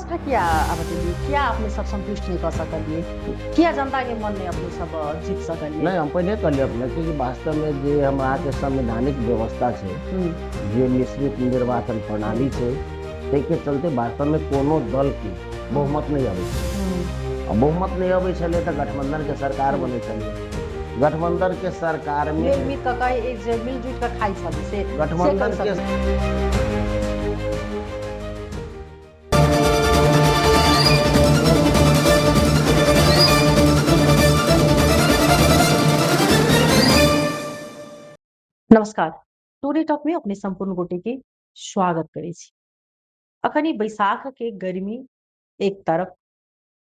अवस्था किया बतेलिए किया अपने सब संतुष्ट नहीं कर सकलिए किया जनता के मन में अपने सब जीत सकलिए नहीं हम पहले कहलिए अपने कि वास्तव में जे हमारा के संवैधानिक व्यवस्था है जे मिश्रित निर्वाचन प्रणाली है के चलते वास्तव में कोनो दल की बहुमत नहीं आवे और बहुमत नहीं आवे छले तो गठबंधन के सरकार बने छले गठबंधन के सरकार में मिलजुट कर खाई छले से गठबंधन के नमस्कार टूडे टॉक में अपने संपूर्ण गोटे के स्वागत करे छी अखन ई बैसाख के गर्मी एक तरफ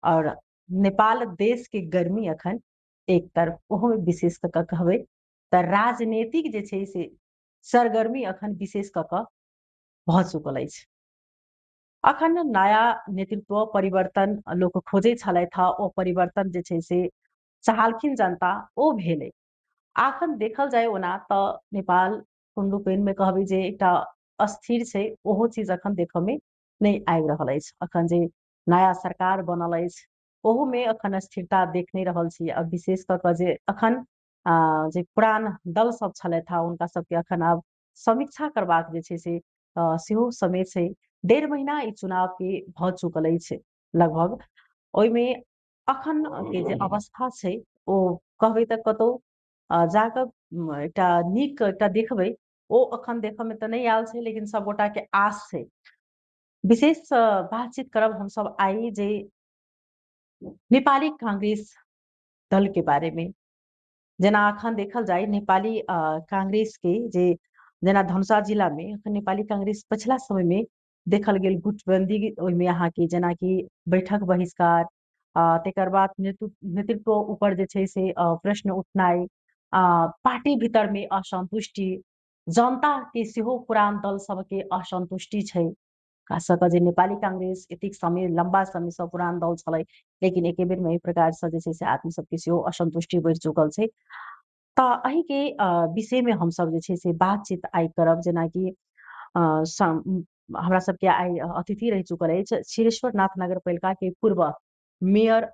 और नेपाल देश के गर्मी अखन एक तरफ ओहो में विशेष कऽ कहबै तऽ राजनीतिक जे छै से सरगर्मी अखन विशेष कऽ भऽ चुकल अछि अखन नया नेतृत्व परिवर्तन लोक खोजै छलथि हँ ओ परिवर्तन जे छै से चाहलखिन जनता ओ भेलै आखन देखल जाय ओना तऽ नेपाल पूर्ण रूपेणमे कहबै जे एकटा अस्थिर छै ओहो चीज अखन देखऽ में नहि आबि रहल अछि अखन जे नया सरकार बनल अछि ओहूमे अखन स्थिरता देख नहि रहल छी आ विशेष कऽ कऽ जे अखन जे पुरान दल सब छलथि हँ हुनका सबके अखन आब समीक्षा करबाक जे छै से सेहो समय छै 1.5 महीना ई चुनाव के भऽ चुकल अछि लगभग ओहिमे अखन के जे अवस्था छै ओ कहबै तऽ कतौ जाकऽ एकटा नीक एकटा देखबै ओ अखन देखऽ में तऽ नहीं आयल छै लेकिन सब गोटा के आस छै विशेष बातचीत करब हम सब आई जे नेपाली कांग्रेस दल के बारे में जेना अखन देखल जाय नेपाली कांग्रेस के जे जेना धनुषा जिला में अखन नेपाली कांग्रेस पछिला समय में देखल गेल गुटबंदी ओहिमे अहाँ के जेना कि बैठक बहिष्कार तेकर बाद नेतृत्व ऊपर जे छै से प्रश्न उठनाइ पार्टी भीतर में असंतुष्टि जनता के सेहो पुरान दल सबके असंतुष्टि छै खास कऽ जे नेपाली कांग्रेस एतेक समय लंबा समय से पुरान दल छलै लेकिन एके बेर में एहि प्रकार से जे छै से आदमी सबके सेहो असंतुष्टि बढ़ि चुकल छै तऽ एहि के विषय में हम सब जे छै से बातचीत आइ करब जेनाकि हमरा सबके आइ अतिथि रहि चुकल अछि क्षीरेश्वर नाथ नगरपालिका के पूर्व मेयर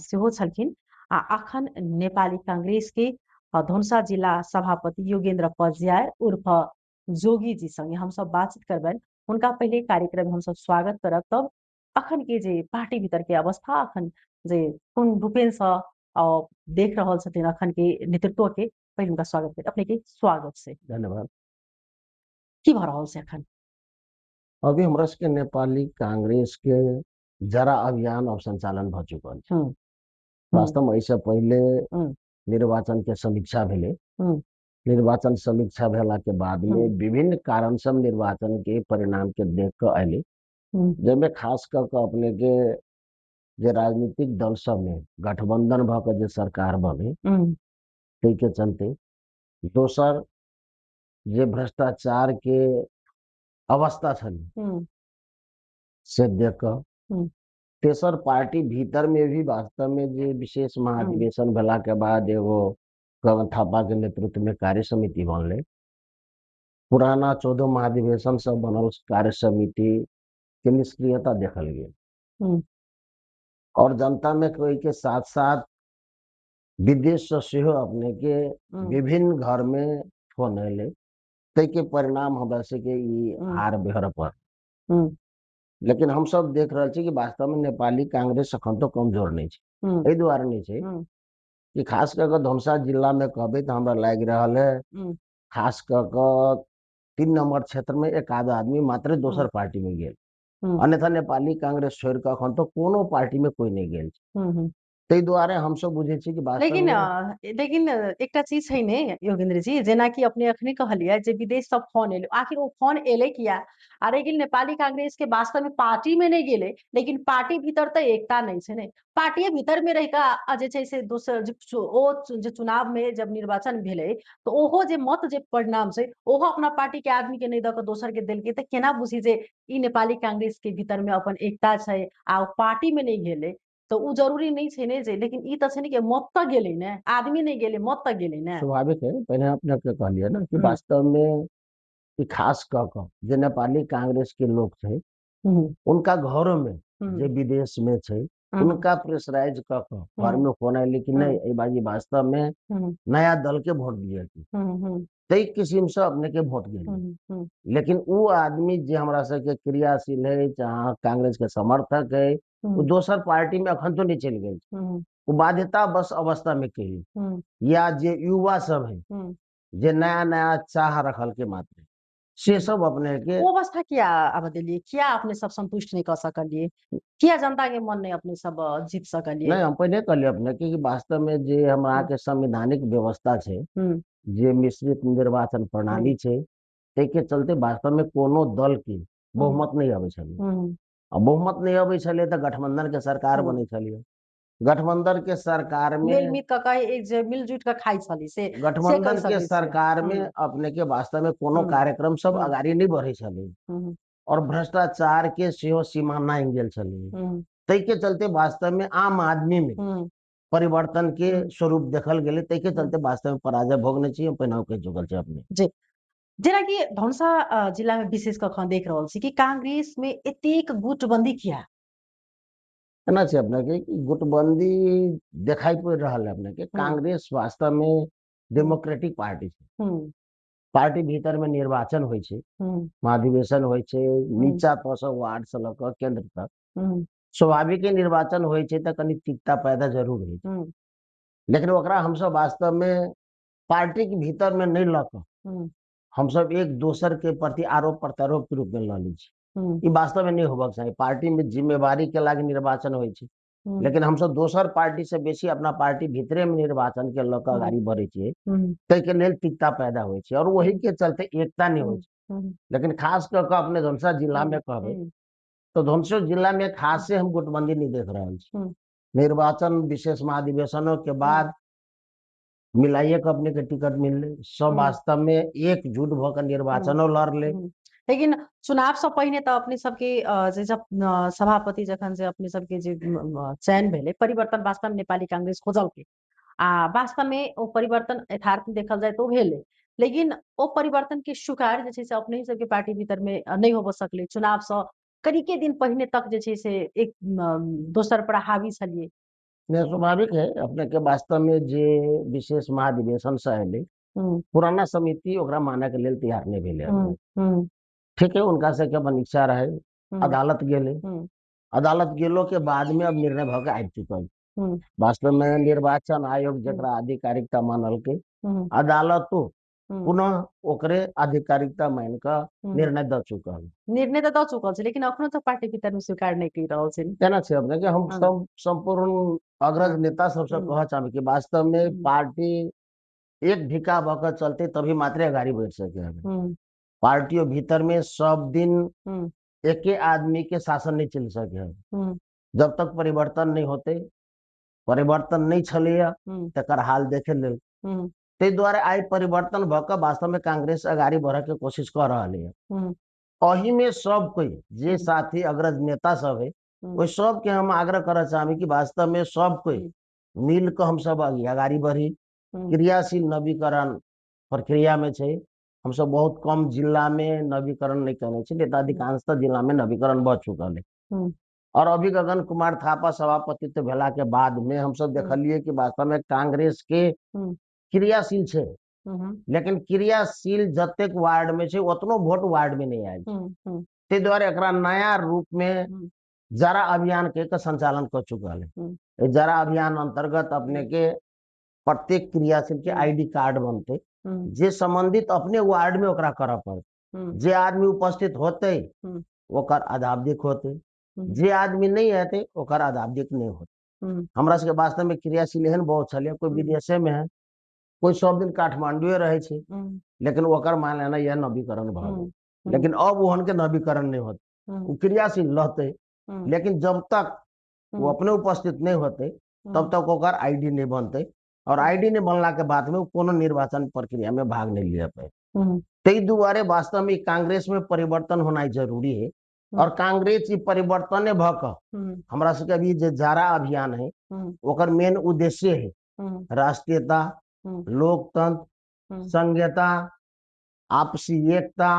सेहो छलखिन आ अखन नेपाली कांग्रेस के धनुषा जिला सभापति योगेन्द्र पज्यार उर्फ जोगी जी संगे हम सब बातचीत करबनि हुनका पहले कार्यक्रम में हम सब स्वागत करब तब अखन के जे पार्टी भीतर के अवस्था अखन जे पूर्ण रूपेण से देख रहल छथिन अखन के नेतृत्व के पहले हुनका स्वागत करी अपने के स्वागत से धन्यवाद की भऽ रहल छै अखन अभी हमरा सबके नेपाली कांग्रेस के जरा अभियान अब संचालन भ चुकल छै वास्तव में ऐसे पहले निर्वाचन के समीक्षा भेले निर्वाचन समीक्षा भेला के बाद में विभिन्न कारण से निर्वाचन के परिणाम के देख कर अले जैमे खास करके अपने के जे राजनीतिक दल सब में गठबंधन भ के जे सरकार बने तै के चलते दोसर जे भ्रष्टाचार के अवस्था छलै से देख कर तेसर पार्टी भीतर में भी वास्तव में जे विशेष महाधिवेशन भेला के बाद एगो गगन थापा के नेतृत्व में कार्य समिति बनले पुराना 14 महाधिवेशन से बनल कार्य समिति के निष्क्रियता देखल गेल और जनता में कोई के साथ साथ विदेश से सेहो अपने के विभिन्न घर में फोन अले तै के परिणाम हमरा से के ई हार बेहर पर लेकिन हम सब देख रहे छी कि वास्तव में नेपाली कांग्रेस अखन तो कमजोर नहीं छै एहि दुआरे नहीं छै कि खास करके धनुषा जिला में कहबे तो हमरा लाग रहल है खास करके 3 नंबर क्षेत्र में एक आध आदमी मात्र दोसर पार्टी में गेल अन्यथा नेपाली कांग्रेस छोड़ के अखन तो कोनो पार्टी में कोई नहीं गेल छै तै दुआरे हम सब बुझे छी कि लेकिन एकटा चीज छै ने योगेंद्र जी जेना कि अपने अखने कहलिए जे विदेश से फोन एले आखिर वो फोन एले किया आ रहि गेल नेपाली कांग्रेस के वास्तव में पार्टी में नहीं गेले लेकिन पार्टी भीतर तो एकता नहीं छै ने पार्टी भीतर में रहि का जे छै से दोसर जे चुनाव में जब निर्वाचन भेले तो ओहो जे मत जे परिणाम छै ओहो अपना पार्टी के आदमी के नहीं द के दोसर के देलकै तऽ केना बुझी जे ई नेपाली कांग्रेस के भीतर में अपन एकता छै आ पार्टी में नहीं गेले तो उ जरूरी नहीं छै ने जे लेकिन ई त छै ने कि मत त गेले ने आदमी नहीं गेले मत त गेले ने स्वाभाविक है पहले अपने के कहलिए ना कि वास्तव में कि खास कऽ जे नेपाली कांग्रेस के लोग थे उनका घरों में जे विदेश में छे उनका प्रेशराइज क घर में फोन आए कि नहीं ए बाजी वास्तव में नया दल के वोट दिए थी तई किस्म से अपने के वोट दिए लेकिन वो आदमी जे हमरा सब के क्रियाशील है जहाँ कांग्रेस के समर्थक है वो दोसर पार्टी में अखन तो नहीं चल गए वो बाध्यता बस अवस्था में कही या जे युवा सब है जे नया नया चाह रखल के मात्र से सब अपने के वो अवस्था क्या अब दिलिए क्या अपने सब संतुष्ट नहीं कर सकलिए क्या जनता के मन नहीं अपने सब जीत सकलिए नहीं हम पहले कहलिए अपने कि वास्तव में जे हमरा के संवैधानिक व्यवस्था छे जे मिश्रित निर्वाचन प्रणाली छे ते के चलते वास्तव में कोनो दल की बहुमत नहीं आवे छले अब बहुमत नहीं आवे छले तो गठबंधन के सरकार बने छलिए गठबंधन के सरकार में मिलजुट के खाई छली से गठबंधन के सरकार में अपने के वास्तव में कोनो कार्यक्रम सब अगाड़ी नहीं बढ़े छले और भ्रष्टाचार के सेहो सीमा नहीं गेल छले तई के चलते वास्तव में आम आदमी में परिवर्तन के स्वरूप देखल गेले तई के चलते वास्तव में पराजय भोगने चाहिए पहिना के जुगल छे अपने जी जेना कि धनुषा जिला में विशेष कखन देख रहल छी कि कांग्रेस में एतेक गुटबंदी किया केना छै अपने के गुटबंदी दिखाई पड़ रहा है अपने के कांग्रेस वास्तव में डेमोक्रेटिक पार्टी छै पार्टी भीतर में निर्वाचन होय छै महाधिवेशन होय छै नीचा तह से वार्ड से लक केंद्र तक स्वाभाविक निर्वाचन होय छै त कनी तिक्ता पैदा जरूर होय छै लेकिन ओकरा हम सब वास्तव में पार्टी के भीतर में नहीं लक हम सब एक दोसर के प्रति आरोप प्रत्यारोप के रूप में ल ली छी ई वास्तव में नहीं होबक चाहिए पार्टी में जिम्मेवारी के लागे निर्वाचन होय छै लेकिन हम सब दोसर पार्टी से बेसी अपना पार्टी भीतरे में निर्वाचन के लक आगाड़ी बढ़े छिए तै के लेल तिक्ता पैदा होय छै और वही के चलते एकता नहीं होय छै लेकिन खास कर अपने धनुषा जिला में कहबे तो धनुषा जिला में खास से हम गुटबंदी नहीं देख रहे छी निर्वाचन विशेष महाधिवेशनों के बाद मिलाइए के अपने के टिकट मिलले सब वास्तव में एकजुट भकर निर्वाचनों लड़ले लेकिन चुनाव से पहिने तो अपने सबके सभापति जखन से अपने सबके जे चयन भेले परिवर्तन वास्तव में नेपाली कांग्रेस खोजल के वास्तव में वो परिवर्तन यथार्थ में देखल जाए तो भेले लेकिन वो परिवर्तन के स्वीकार जे छै से अपने सबके पार्टी भीतर में नहीं हो सकले चुनाव से कनिके दिन पहिने तक जे छै से एक दोसर पर हावी छलिए स्वाभाविक है अपने के वास्तव में जे विशेष महाधिवेशन से अले पुराना समिति ओकरा माने के लेल तैयार नहीं भेले ठीक है उनका से क्या इच्छा रहे अदालत गेले अदालत गेलो के बाद में अब निर्णय भ के आबि चुकल वास्तव में निर्वाचन आयोग जकरा आधिकारिकता मानल के अदालतो पुनः ओकरे आधिकारिकता मान का निर्णय द चुकल छै लेकिन अखनो तो पार्टी भीतर में स्वीकार नहीं कर रहल छै केना छै अपने के हम सब संपूर्ण अग्रज नेता सबसे कह चाहे कि वास्तव में पार्टी एक ढिका भकर चलते तभी मात्र अगाड़ी बढ़ सके पार्टियों भीतर में सब दिन एक आदमी के शासन नहीं चल सके जब तक परिवर्तन नहीं होते परिवर्तन नहीं छलिए तकर हाल देखे लेल ते द्वारा आई परिवर्तन भक वास्तव में कांग्रेस अगाड़ी बढ़े के कोशिश कर रहा है अही में सब कोई जे साथी अग्रज नेता सब है वो सब के हम आग्रह कर चाहे कि वास्तव में सब कोई मिल के हम सब अगाड़ी बढ़ी क्रियाशील नवीकरण प्रक्रिया में छे हम सब बहुत कम जिला में नवीकरण नहीं करने छे लेकिन अधिकांशतः जिला में नवीकरण बढ़ चुकल है और अभी गगन कुमार थापा सभापतित्व भेला के बाद में हम सब देखलिए कि वास्तव में कांग्रेस के क्रियाशील छे लेकिन क्रियाशील जतेक वार्ड में छे उतनो वोट वार्ड में नहीं आयल ते द्वारा एकरा नया रूप में जरा अभियान के संचालन कर चुकल है जरा अभियान अंतर्गत अपने के प्रत्येक क्रियाशील के आईडी कार्ड बनते जे संबंधित अपने वार्ड में ओकरा कर पड़ते जे आदमी उपस्थित होते ओकर अदाब्दिक होते जे आदमी नहीं आते ओकर अदाब्दिक नहीं होते हमरा सबके वास्तव में क्रियाशील एहन बहुत छलिए कोई विदेशे में है कोई सब दिन काठमांडू रहे छे लेकिन ओकर मान लेना यह नवीकरण भ लेकिन अब ओहन के नवीकरण नहीं होते वो क्रियाशील रहते लेकिन जब तक वो अपने उपस्थित नहीं होते तब तक ओकर आईडी नहीं बनते और आईडी नहीं बनला के बाद में वो कोनो निर्वाचन प्रक्रिया में भाग नहीं ले पाए तई दुआरे वास्तव में कांग्रेस में परिवर्तन होना जरूरी है और कांग्रेस परिवर्तन भक हमरा सबके अभी जे जारा अभियान है ओकर मेन उद्देश्य है राष्ट्रीयता लोकतंत्र संघीयता आपसी एकता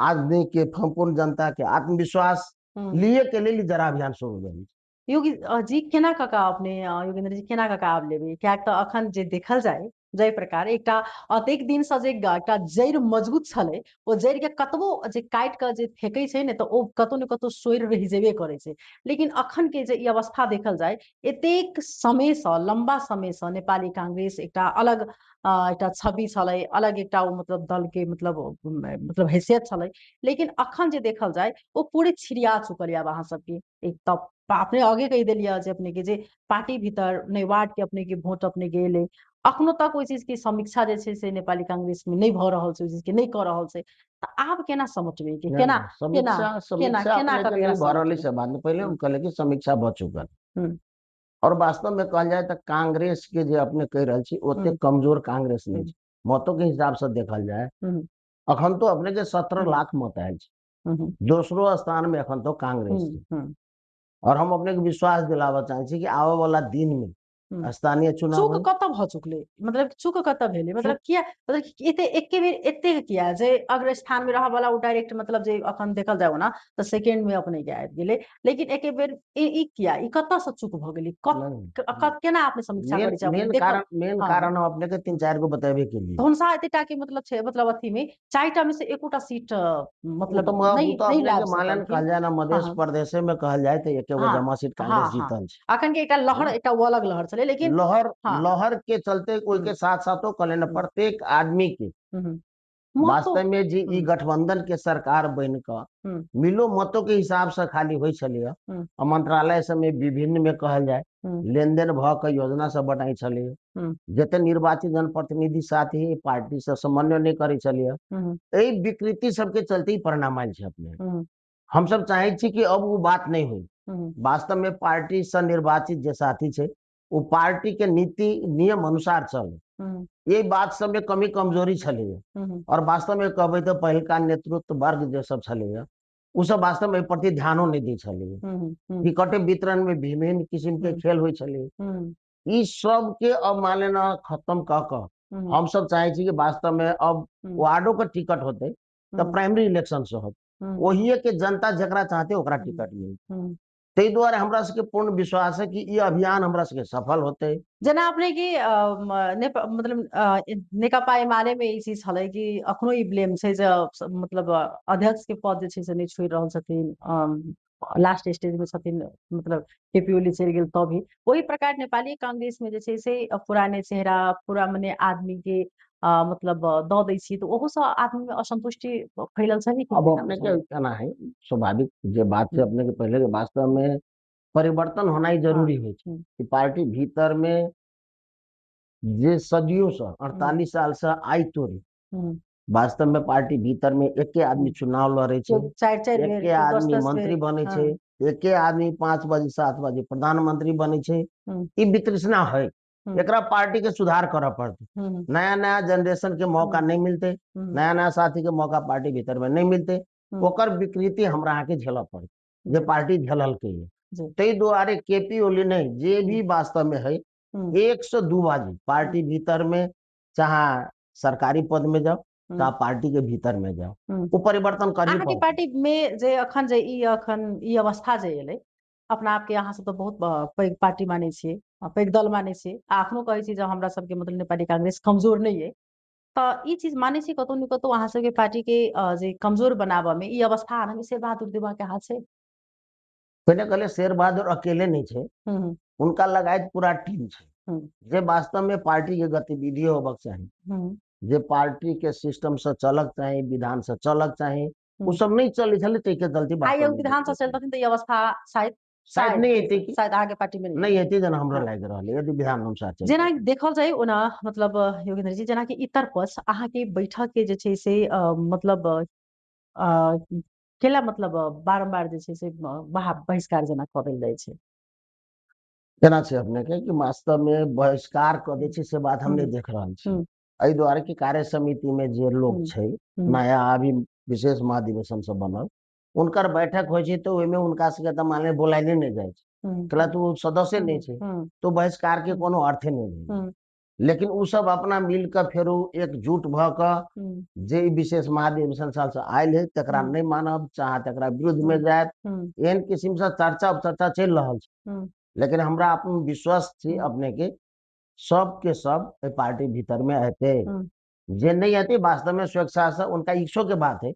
आदमी के संपूर्ण जनता के आत्मविश्वास लिए के लेल जरा अभियान शुरू भेल। योगी जी केना कका अपने योगेंद्र जी केना कका आब लेबै कियाक तऽ अखन जे देखल जाय जै प्रकार एकटा अतेक दिन से जे एकटा जड़ि मजबूत छलै ओ जड़ि के कतबो जे काटि कऽ जे फेकै छै ने तऽ ओ कतौ ने कतौ सोड़ि रहि जेबे करै छै। लेकिन अखन के जे ई अवस्था देखल जाय एतेक समय से लंबा समय से नेपाली कांग्रेस एकटा अलग एकटा छवि छलै अलग एकटा मतलब दल के मतलब हैसियत छलै। लेकिन अखन जे देखल जाय ओ पूरे छिड़िया चुकल यऽ अहाँ सबके एक तब अपने आगे कही दिलिया जे अपने के जे पार्टी भीतर ने वार्ड के अपने के वोट अपने गेले अखनो तक ओहि चीज की समीक्षा जे छै से नेपाली कांग्रेस में नहीं भऽ रहल छै ओहि चीज के नहीं कऽ रहल छै तऽ आब केना समझबै कि केना केना समीक्षा केना समीक्षा केना अपने के कऽ नहीं एकरा भऽ रहल समझबै? से बाद में पहले हम कहले कि समीक्षा भऽ चुकल। हम्म और वास्तव में कहल जाए तो कांग्रेस के जे अपने कह रहल छी ओते कमजोर कांग्रेस नहीं छै। मतों के हिसाब से देखल जाए अखन तो अपने के 17 लाख मत आयल छै। दोसरो स्थान में अखन तो कांग्रेस छै। और हम अपने के विश्वास दिलावा चाहे छी कि आवे वाला दिन में स्थानीय चुनाव चूक होई। कतऽ भऽ चुकलै मतलब चूक कतऽ भेलै मतलब किया मतलब एते एके बेर एते किया जे अग्र स्थान में रहऽ वाला ओ डायरेक्ट मतलब जे अखन देखल जाए ना तऽ सेकेंड में अपने के आबि गेलै। लेकिन एके बेर ई किया ई कतऽ से चूक भऽ गेलै केना आपने समीक्षा करै छै अपने देखल? मेन कारण हम अपने के 3-4 गो बताबे के लिए धनुषा एतेटा के मतलब छै मतलब अथी में 4टा में से एकोटा सीट मतलब नहीं नहीं अपने लाभ के मालन सकलखिन। कहल जाए ना मध्य प्रदेश में कहल जाए तो एक गो जमा सीट कांग्रेस जीतल छै। अखन के एकटा लहर एकटा वो अलग लहर चले लेकिन लहर के चलते कोई के साथ साथों कहले न प्रत्येक आदमी के वास्तव में जी ई गठबंधन के सरकार बन क मिलो मतों के हिसाब से खाली होई छलिए। मंत्रालय सब में विभिन्न में कहल जाए लेन देन भ के योजना सब बनाई छलिए। जते निर्वाचित जनप्रतिनिधि साथ ही पार्टी से समन्वय नहीं करे छलिए। एही विकृति सबके चलते ही परिणाम आयल छै अपने। हम सब चाहे छी कि अब वो बात नहीं हुई। वास्तव में पार्टी से निर्वाचित जे साथी छै वो पार्टी के नीति नियम अनुसार चले। ये बात सब में कमी कमजोरी छलिए। और वास्तव में कहबे तो पहलका नेतृत्व वर्ग जे सब छलिए उ सब वास्तव में प्रति ध्यानो नहीं दी छलिए। टिकट वितरण में विभिन्न किस्म के खेल हुई छलिए। ई सब के अब मान लेना खत्म क क हम सब चाहे छी कि वास्तव में अब वार्डो के टिकट होते तो प्राइमरी इलेक्शन से होते वही के जनता जकरा चाहते ओकरा टिकट मिलते। तै द्वारे हमरा सबके पूर्ण विश्वास है कि ये अभियान हमरा सबके सफल होते। जेना अपने की मतलब नेकपा एमाले में ई चीज छलै कि अखनो ई ब्लेम छै जे मतलब अध्यक्ष के पद जे छै से नहीं छोड़ि रहल छथिन लास्ट स्टेज में छथिन मतलब केपी ओली चलि गेल तब भी वही प्रकार नेपाली कांग्रेस में जे छै से पुराने चेहरा पूरा मने आदमी के मतलब दऽ दै छी तऽ ओहो से आदमी में असंतुष्टि फैलल छै। अब अपने के कहना है स्वाभाविक जे बात से अपने के पहले के वास्तव में परिवर्तन होना ही जरूरी है कि पार्टी भीतर में जे सदियों से 48 साल से आई तोरी वास्तव में पार्टी भीतर में एके आदमी चुनाव लड़े छे, एके आदमी मंत्री बने छे, एके आदमी 5 बजे 7 बजे प्रधानमंत्री बने छे। ई वितृष्णा है एकरा पार्टी के सुधार करऽ पड़ते। नया नया जनरेशन के मौका नहीं मिलते, नया नया साथी के मौका पार्टी भीतर में नहीं मिलते। ओकर विकृति हमरा आके झेलऽ पड़े जे पार्टी झेलल के है। तै द्वारे केपी ओली नहीं जे भी वास्तव में है 102 बाजी पार्टी भीतर में चाहे सरकारी पद में जाओ चाहे पार्टी के भीतर में जाओ वो परिवर्तन कर ही पड़ते। पार्टी में जे अखन जे ई अवस्था जे एले अपना आप के अहाँ सब तो बहुत पैघ पार्टी माने छियै पैघ दल माने छियै अखनो कहै छी जे हमरा सबके मतलब नेपाली कांग्रेस कमजोर नहीं है तऽ ई चीज माने छी कतौ न कतौ अहाँ सबके पार्टी के जे कमजोर बनाबऽ में ई अवस्था आने में शेर बहादुर देवा के हाथ छै। पहले कहले शेर बहादुर अकेले नहीं छे उनका लगायत पूरा टीम छे जे वास्तव में पार्टी के गतिविधि होबक चाहिए जे पार्टी के सिस्टम से चलक चाहिए विधान से चलक चाहिए वो सब नहीं चले छले तै के गलती विधान से चलतथिन तऽ ई अवस्था शायद नहीं हेते कि शायद आगे पार्टी में नहीं हेते जना हमरा लाग रहल यदि विधान अनुसार चलते। जेना देखल जाय ओना मतलब योगेंद्र जी जेना कि इतर पक्ष अहाँ के बैठक के जे छै से मतलब केला मतलब बारंबार जे छै से बहिष्कार जेना कऽ देल जाइ छै। केना छै अपने के कि वास्तव में बहिष्कार क दै छै से बात हम नहीं देख रहल छी। एहि द्वारे कि कार्य समिति में जे लोग छै नया अभी विशेष महाधिवेशन से बनल उनकर बैठक होइ छै तो ओहिमे उनका सबके तऽ माने बोलाइले नहीं जाइ छै कैला तो सदस्य नहीं छै तो बहिष्कार के कोनो अर्थे नहीं है। लेकिन उ सब अपना मिल के फेरो एकजुट भ क जे विशेष महाधिवेशन साल से आयल है तकरा नहीं मानब चाहे तकरा विरुद्ध में जायत एहन किस्म से चर्चा चल रहल छै। लेकिन हमरा अपन विश्वास छै अपने के सब के सब पार्टी भीतर में हेते, जे नहीं हेते वास्तव में स्वेच्छा से उनका इच्छो के बात है,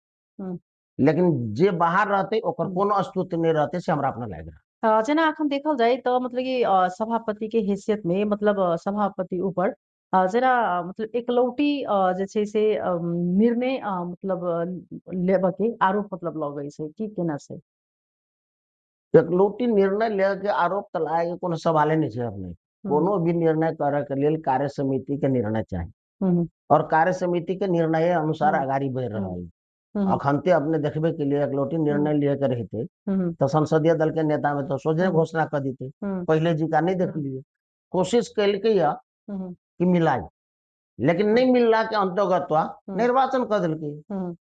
लेकिन जे बाहर रहते ओकर कोनो अस्तित्व नहीं रहते से हमरा अपना लाग रहा। जेना अखन देखल जाए तो मतलब कि सभापति के हैसियत में मतलब सभापति ऊपर जेना मतलब एकलौटी जे छै से निर्णय मतलब लेबे के आरोप मतलब लगै छै की केना छै? एकलौटी निर्णय ले के आरोप त लागे के कोनो सवाले नहीं छै अपने। कोनो भी निर्णय करे के लेल कार्य समिति के निर्णय चाहिए और कार्य समिति के निर्णय अनुसार आगाड़ी बढ़ रहा है। अखनते अपने देखबे के लिए एकलौटी निर्णय लिए के रहते तो संसदीय दल के नेता में तो सोझे घोषणा कर देते, पहले जी का नहीं देख लिए कोशिश कैल के कि मिलाई, लेकिन नहीं मिलला के अंतर्गत निर्वाचन कर दिल।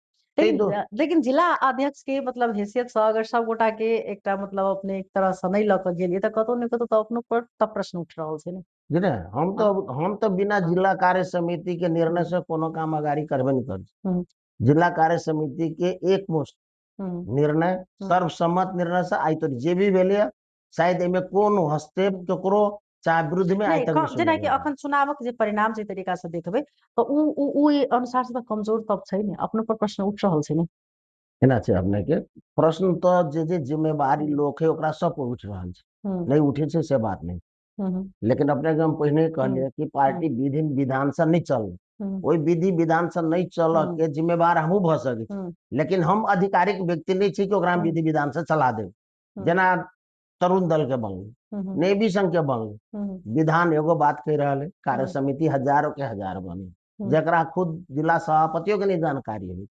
लेकिन जिला अध्यक्ष के मतलब हैसियत से अगर सब गोटा के एकटा मतलब अपने एक तरह से नहीं लक गेलिए त कतौ न कतौ तो अपनो पर तब प्रश्न उठ रहल छै ने। जी ने हम तो बिना जिला कार्य समिति के निर्णय से कोनो काम आगाड़ी करबे नहीं कर। जिला कार्य समिति के एकमुश्त निर्णय सर्वसम्मत निर्णय से आई तो जे भी भेले शायद एमे कोनो हस्तक्षेप केकरो चाहे विरुद्ध में आई तक जेना कि अखन चुनावक जे परिणाम जे तरीका से देखबे तो उ अनुसार से कमजोर तब छै ने, अपनो पर प्रश्न उठ रहल छै ने। एना छै अपने के प्रश्न तो जे जिम्मेवारी लोग है ओकरा सब पर उठ रहल छै, नहीं उठे छै से बात नहीं। लेकिन अपने के हम पहले कहलिए कि पार्टी विधि विधान से नहीं चल, कोई विधि विधान से नहीं चल के जिम्मेवार हमहू भ सके, लेकिन हम आधिकारिक व्यक्ति नहीं छी कि ओकरा विधि विधान से चला दे। जेना तरुण दल के बनल, नेवी संघ के बनल, विधान एगो बात कह रहा है, कार्य समिति हजारों के हजार बने, जरा खुद जिला सभापतियों के नहीं जानकारी है।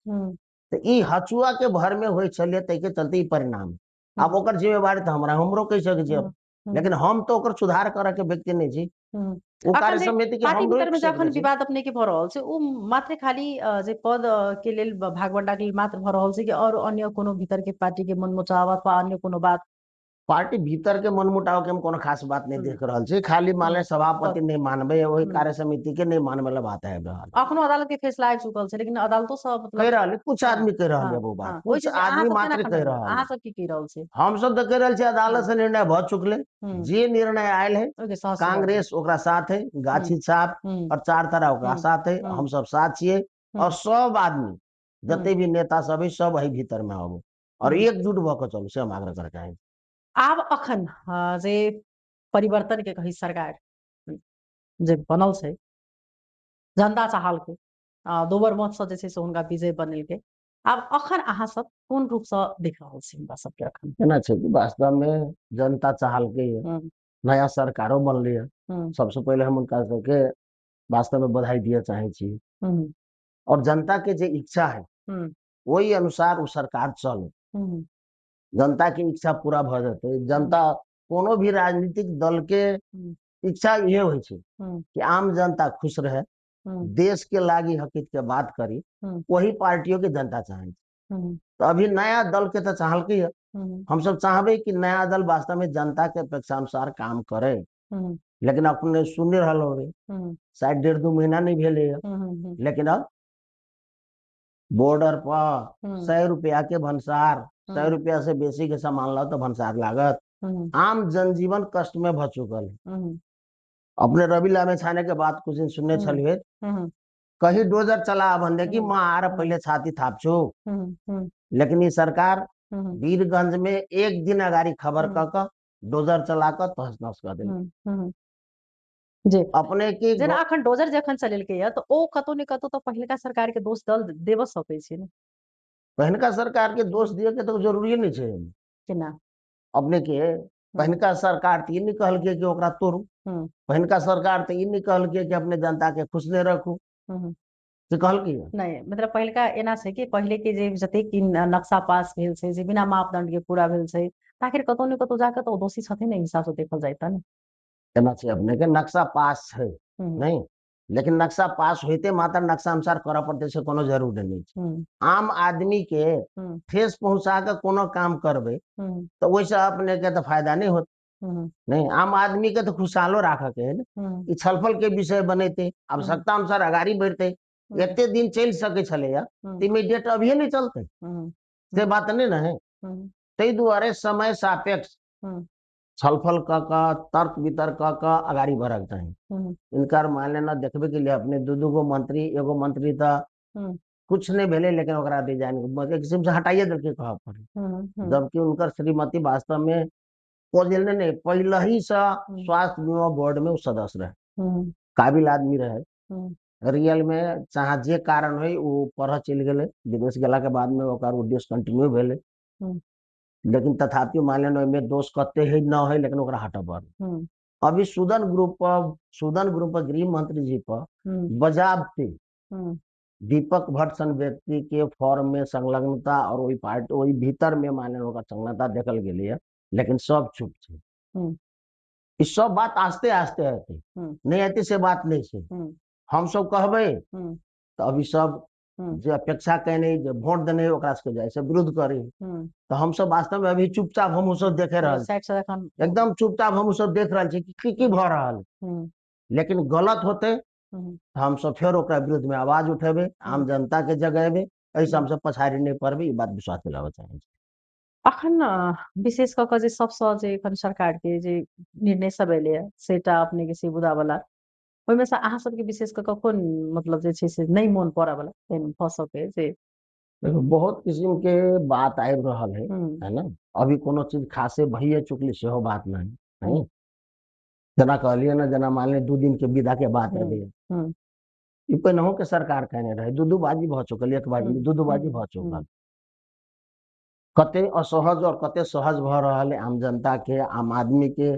तो ई हचुआ के भर में होय छले तै के चलते परिणाम। अब ओकर जिम्मेवारी तो हमरा हमरो कह सके छी, लेकिन हम तो ओकर सुधार करे के व्यक्ति नहीं छी। ओ कार्य समिति के पार्टी हम भीतर में जखन विवाद अपने के भ रहल छै उ मात्र खाली जे पद के लेल भागवटा के लेल मात्र भ रहल छै कि और अन्य कोनो भीतर के पार्टी के मनमुटाव अथवा अन्य कोनो बात? पार्टी भीतर के मनमुटाव के हम कोनो खास बात नहीं देख रहल छी, खाली माने सभापति नहीं मानबे वही कार्य समिति के नहीं मानबे वाला बात है। अखनो अदालत के फैसला आबि चुकल छै, लेकिन अदालतो सब मतलब कह रहल कुछ आदमी कह रहल है वो बात, कुछ आदमी मात्र कह रहल है। अहाँ सब की कह रहल छै? हम सब तो कह रहल छी अदालत से निर्णय भ चुकले, जे निर्णय आयल है कांग्रेस ओकरा साथ है, गाछी छाप और चार तरह ओकरा साथ है, हम सब साथ छिए और सब आदमी जते भी नेता सब है सब वही भीतर में आबो और एकजुट भ के चलू से हम आग्रह करे चाहे। आब अखन जे परिवर्तन के कही सरकार जे बनल छै जनता चाहल के दोबर मत से जे छै से हुनका विजय बनेल के, आब अखन अहाँ सब कोन रूप से देख रहल छी हमरा सबके? अखन केना छै कि वास्तव में जनता चाहल के नया सरकारों बनले है, सबसे पहले हम उनका सबके वास्तव में बधाई दिए चाहे छी और जनता के जे इच्छा है वही अनुसार वो सरकार चल, जनता की इच्छा पूरा भ जाते। जनता कोनो भी राजनीतिक दल के इच्छा ये हो कि आम जनता खुश रहे, देश के लागी हकीकत के बात करी, वही पार्टियों की जनता चाहे। तो अभी नया दल के तो चाहल के हम सब चाहबे कि नया दल वास्तव में जनता के अपेक्षा अनुसार काम करे, लेकिन अपने सुन रहल हो शायद 1.5-2 महीना नहीं भेले, लेकिन अब बॉर्डर पर 100 रुपया के भंसार, 100 रुपया से बेसी के सामान ला तो भंसार लागत, आम जनजीवन कष्ट में भ चुकल। अपने रवि लामे छाने के बाद कुछ दिन सुनने छलिए कहीं डोजर चला बंदे की मार पहले छाती थाप छु, लेकिन ये सरकार वीरगंज में एक दिन अगाड़ी खबर क डोजर चला कर तहस नहस कर दे। जी अपने के जेना अखन डोजर जखन चलेलकै या तो ओ कतौ ने कतौ तो पहिलका सरकार के दोष दल देव सकै छै ने। पहिलका सरकार के दोष दिए के तो जरूरी नहीं छै केना अपने के पहिलका सरकार तो ये नहीं कहल के कि ओकरा तोड़ू, पहिलका सरकार तो ये नहीं कहल के कि अपने जनता के खुश नहीं रखू, से कहल के नहीं मतलब पहिलका एना छै कि पहले के जे जतेक नक्शा पास भेल छै जे बिना मापदंड के पूरा भेल छै आखिर कतौ ने कतौ जाके तो दोषी छथिन ने हिसाब से देखल जाय त ने। केना छै अपने के नक्शा पास है नहीं, लेकिन नक्शा पास होते मात्र नक्शा अनुसार करऽ पड़ते से कोनो जरूरी नहीं छै। आम आदमी के ठेस पहुंचा के कोनो काम करबे तो वैसे अपने के तो फायदा नहीं होत। नहीं आम आदमी के तो खुशहालो राखा के है ना, ई छलफल के विषय बने थे, आवश्यकता अनुसार अगाड़ी बढ़ते एते दिन चल सके छले या इमीडिएट अभी नहीं चलते से बात नहीं ना है। तई दुआरे समय सापेक्ष छलफल का तर्क वितर्क का अगाड़ी बढ़क चाहिए। इनकार मान लेना देखबे के लिए अपने दू गो मंत्री एगो मंत्री था कुछ नहीं भेले लेकिन ओकरा डिजाइन एक किस्म से हटाइए दिल के कहा पड़े, जबकि उनकर श्रीमती वास्तव में पोजिल नहीं पहले ही से स्वास्थ्य बीमा बोर्ड में सदस्य रहे, काबिल आदमी रहे। रियल में चाहे जे कारण है वो पढ़ चल गए, विदेश गेला के बाद में ओकर वो डिसकंटिन्यू भेले, लेकिन तथापि मान लेना में दोष कते है न है लेकिन ओकरा हटब। अभी सुदन ग्रुप पर गृह मंत्री जी पर बजाबते दीपक भट्ट सन व्यक्ति के फॉर्म में संलग्नता और वही पार्टी वही भीतर में माने ओकर संलग्नता देखल गेले है, लेकिन सब चुप छे। ई सब बात आस्ते आस्ते आते नहीं आती से बात नहीं से हम सब कहबे तो अभी सब जो अपेक्षा कहने जो वोट देने ओकरा के जाए से विरोध करे तो हम सब वास्तव में अभी चुपचाप हम सब देखे रहल एकदम चुपचाप हम सब देख रहल छी कि की भ रहल, लेकिन गलत होते तो हम सब फिर ओकरा विरुद्ध में आवाज उठेबे, आम जनता के जगेबे, ऐसे हम सब पछाड़ी नहीं पड़बे, ई बात विश्वास दिलावे चाहे। अखन विशेष कऽ कऽ जे सबसँ जे एखन सरकार के जे निर्णय सब एलै है सेटा अपने के से बुदा वाला ओहिमे से अहाँ सबके विशेष कऽ कऽ कोन मतलब जे छै से नहीं मन पड़े वाला एहन भऽ सके जे देखो बहुत किस्म के बात आबि रहल है ना, अभी कोनो चीज खासे भइए चुकली सेहो बात नहीं है, जना कहलिए ना जना मान ले 2 दिन के विदा के बात है ई पहिनहु के सरकार कहने रहे दू बाजी भ चुकल, एक बाजी दू बाजी भ चुकल, कते असहज और कते सहज भ रहल है आम जनता के, आम आदमी के,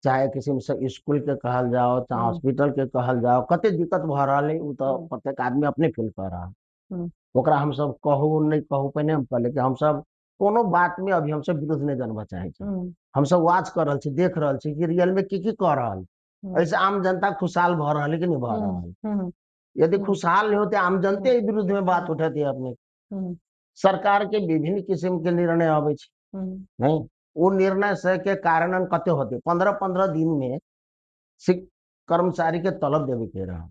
चाहे किसी से स्कूल के कहल जाओ चाहे हॉस्पिटल के कहल जाओ, कते दिक्कत भ रहल है उ तो प्रत्येक आदमी अपने फील कर रहा है। ओकरा हम सब कहू नहीं कहू पहले हम कहले कि हम सब कोनो बात में अभी हम सब विरोध नहीं जानबा चाहे छी, हम सब वाच कर रहल छी देख रहल छी कि रियल में की कर रहल, ऐसे आम जनता खुशहाल भ रहल है कि नहीं भ रहल। यदि खुशहाल नहीं होते आम जनते विरुद्ध में बात उठेती अपने, सरकार के विभिन्न किस्म के निर्णय आवे नहीं वो निर्णय से के कारण कते होते 15-15 दिन में कर्मचारी के तलब देवे के रहा,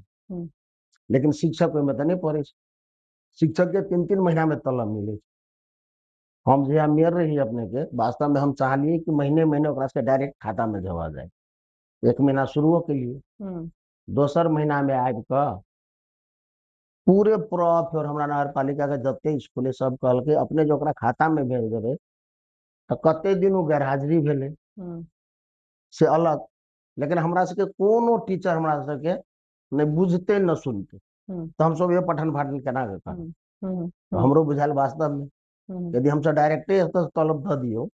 लेकिन शिक्षक में तो नहीं पड़े, शिक्षक के 3-3 महीना में तलब मिले। हम जो मेयर रही अपने के वास्तव में हम चाहलिए कि महीने महीने ओकरा से डायरेक्ट खाता में जमा जाए, 1 महीना शुरू के लिए, दोसर महीना में आबि क पूरे प्रॉफ और हमारा नगर पालिका के जते स्कूल सब कहल के अपने जो ओकरा खाता में भेज देवे तो कते दिन वो गैर हाजिरी भेले से अलग, लेकिन हमरा से के कोनो टीचर हमरा से के नहीं बुझते न सुनते, तो हम सब ये पठन पाठन केना के तो हमरो बुझाल वास्तव में यदि हम सब डायरेक्टे तलब ध दियो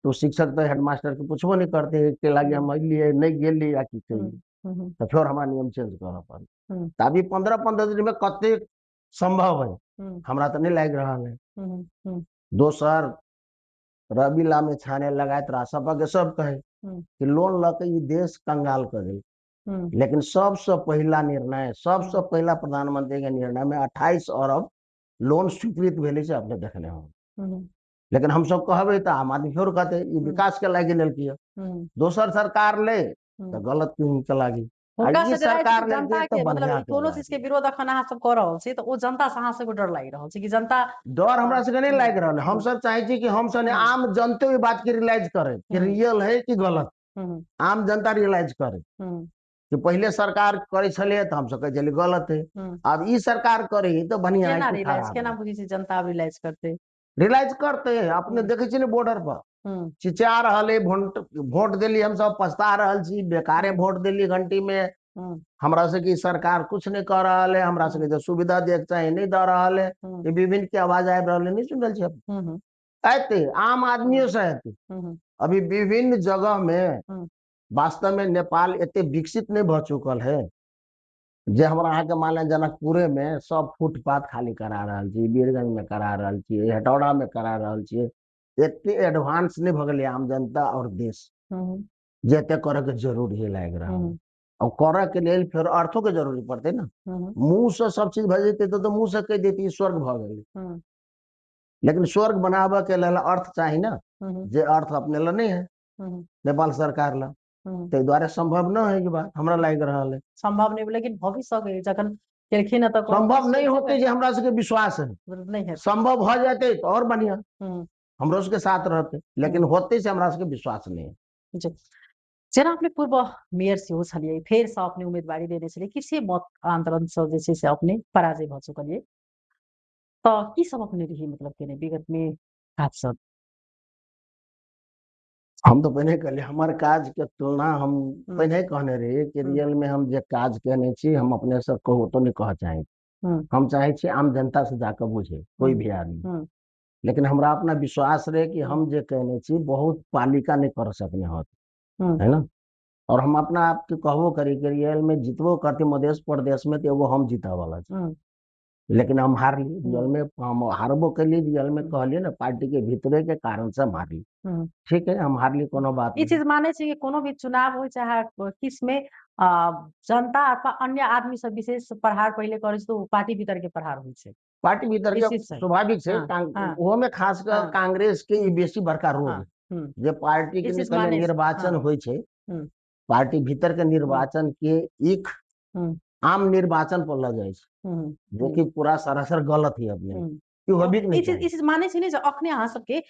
तो शिक्षक तो हेडमास्टर के पूछबो नहीं करते के लागे हम लिए नहीं गेली या की कही, तो फिर हमारा नियम चेंज करना पड़े, तभी 15-15 दिन में कते संभव है हमरा तो नहीं लग रहा है। दोसर रवि लामे छाने लगाए सपा के सब कहे कि लोन लके ये देश कंगाल कर दे, लेकिन सबसे पहला निर्णय सबसे पहला प्रधानमंत्री के निर्णय में 28 अरब लोन स्वीकृत भेले से अपने देखने हो, लेकिन हम सब कहबे तो आम आदमी फिर कहते ये विकास के लागे लेल किया, दोसर सरकार ले तो गलत क्यों के लागी सरकार जनता के मतलब कोनो चीज के विरोध अखन अहाँ सब कर रहल छी तो ओ जनता से अहाँ सब डर लागि रहल छै कि जनता डर हमरा से नहीं लाग रहल है, हम सब चाहे छी कि हम सब आम जनते ये बात के रियलाइज करे कि रियल है कि गलत, आम जनता रियलाइज करे कि पहले सरकार करे छले तो हम सब कहे चले गलत है, अब ई सरकार करे तो बढ़िया है कि खराब केना बुझी छी जनता रियलाइज करते अपने देखे छी बॉर्डर पर चिचा रहल है वोट दिली हम सब पछता रहल छी बेकारे वोट दिली घंटी में, हमरा से की सरकार कुछ नहीं कर रहा है, हमरा से जो सुविधा दे चाहिए नहीं दे रहा है, ये विभिन्न की आवाज आबि रहल है नहीं सुन रही छी आते आम आदमियों से आते अभी विभिन्न जगह में वास्तव में नेपाल एते विकसित नहीं भ चुकल है जे हमरा अहाँ के मान जनकपुरे में सब फुटपाथ खाली करा रहल छी, बीरगंज में करा रहल छी, हेटौड़ा में करा रहल छी, एते एडवांस नहीं भ गए आम जनता और देश जेते करे के जरूरी है लाग रहा है, और करे के लिए फिर अर्थों के जरूरी पड़ते ना, मुंह से सब चीज भ जेते तो मुंह से कह देती स्वर्ग भ गए, लेकिन स्वर्ग बनावे के लिए अर्थ चाहिए ना, जे अर्थ अपने ला नहीं है नेपाल सरकार ला ते द्वारा संभव न है कि बात हमरा लाग रहल है संभव नहीं, लेकिन भविष्य के जखन केलखिन है तो संभव नहीं होते जे हमरा सबके विश्वास है नहीं है संभव हो जाते तो और बढ़िया हमरो सबके साथ रहते, लेकिन होते से हमरा सबके विश्वास नहीं है। जी जेना अपने पूर्व मेयर सेहो छलिए, फेर से अपने उम्मीदवारी देने छलिए, किसी मत आंदोलन से जे छै से अपने पराजय भ चुकलिए, तो की सब अपने रही मतलब केने विगत में काज सब? हम तो पहले कहले हमार काज के तुलना हम पहले कहने रहे कि रियल में हम जे काज कहने छी हम अपने से कहू तो नहीं कह चाहे, हम चाहे छी आम जनता से जाकर बुझे कोई भी आदमी, लेकिन हमरा अपना विश्वास रहे कि हम जे कहने छी बहुत पालिका नहीं कर सकने होत, है ना। और हम अपना आप के कहबो करी कि रियल में जितबो करते मध्य प्रदेश में तो एगो हम जीता वाला छी, लेकिन हम हार ली रियल में, हम हारबो के लिए रियल में कहलिए ना पार्टी के भीतरे के कारण से हम हार ली, ठीक है हम हार ली कोनो बात ये चीज माने छै कि कोनो भी चुनाव हो चाहे किसमें जनता अथवा अन्य आदमी सब विशेष प्रहार पहले करे तो पार्टी भीतर के प्रहार होइ छै, पार्टी भीतर के स्वाभाविक छै, वो में खास कर कांग्रेस के ई बेसी बड़का रोग जे पार्टी के निकले निर्वाचन होइ छै, पार्टी भीतर के निर्वाचन के एक आम निर्वाचन पर लग जाए जो कि पूरा सरासर गलत है अपने ई चीज माने छै ने जे अखने अहाँ सबके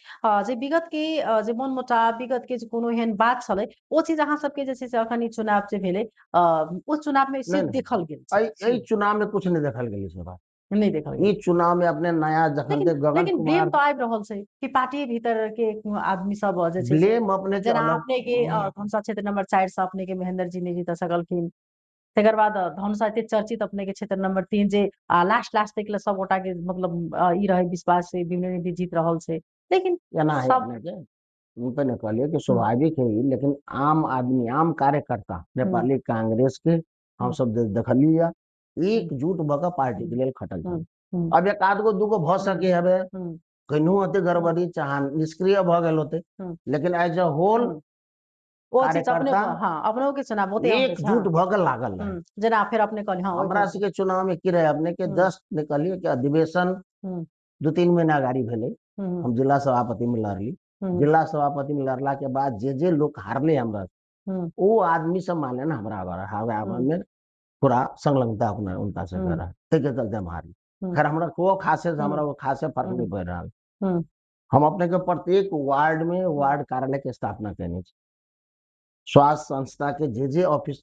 जे विगत के जे मनमुटाव विगत के जे कोनो एहन बात छलै ओ चीज अहाँ सबके जे छै से अखन ई चुनाव जे भेलै उस चुनाव में से देखल गेल छै। एई चुनाव में कुछ नहीं देखल गेल छै बात, नहीं देखल गेल ई चुनाव में अपने नया जखन के गगन कुमार ब्लेम तो आबि रहल छै कि पार्टी भीतर के आदमी सब जे छै ब्लेम अपने के जेना अपने के धनुषा क्षेत्र नंबर 4 से अपने के महेंद्र जी ने जीत सकलखिन, तेकर बाद धनुषा एते चर्चित अपने के क्षेत्र नंबर 3 जे लास्ट तक ले सब गोटा के मतलब ई रहे विश्वास से विनय भी जीत रहल छै, लेकिन एना है अपने के उन पे न कहलिए कि स्वाभाविक है, लेकिन आम आदमी आम कार्यकर्ता नेपाली कांग्रेस के हम सब देखलिए एकजुट भऽ पार्टी के लिए खटल छै, अब एक आध गो दूगो भ सके हबे कन्हू होते गड़बड़ी चाहे निष्क्रिय भ गेल होते, लेकिन एज अ होल अपनों के चुनाव होते एकजुट भऽ के लागल जना फिर अपने कहली हां हमरा सबके चुनाव में की रहे अपने के जस्ट निकलिए कि अधिवेशन 2-3 महीना गाड़ी भेले, हम जिला सभापति में लड़ली, जिला सभापति में लड़ला के बाद जे लोग हारले हमरा वो आदमी सब माने ना हमरा में पूरा संलग्नता अपना उनका से करा के चलते हम हारी, खैर हमरा को खासे हमरा वो खासे फर्क नहीं पड़ रहा, हम अपने के प्रत्येक वार्ड में वार्ड कार्यालय के स्थापना करने छी, स्वास्थ्य संस्था के जे ऑफिस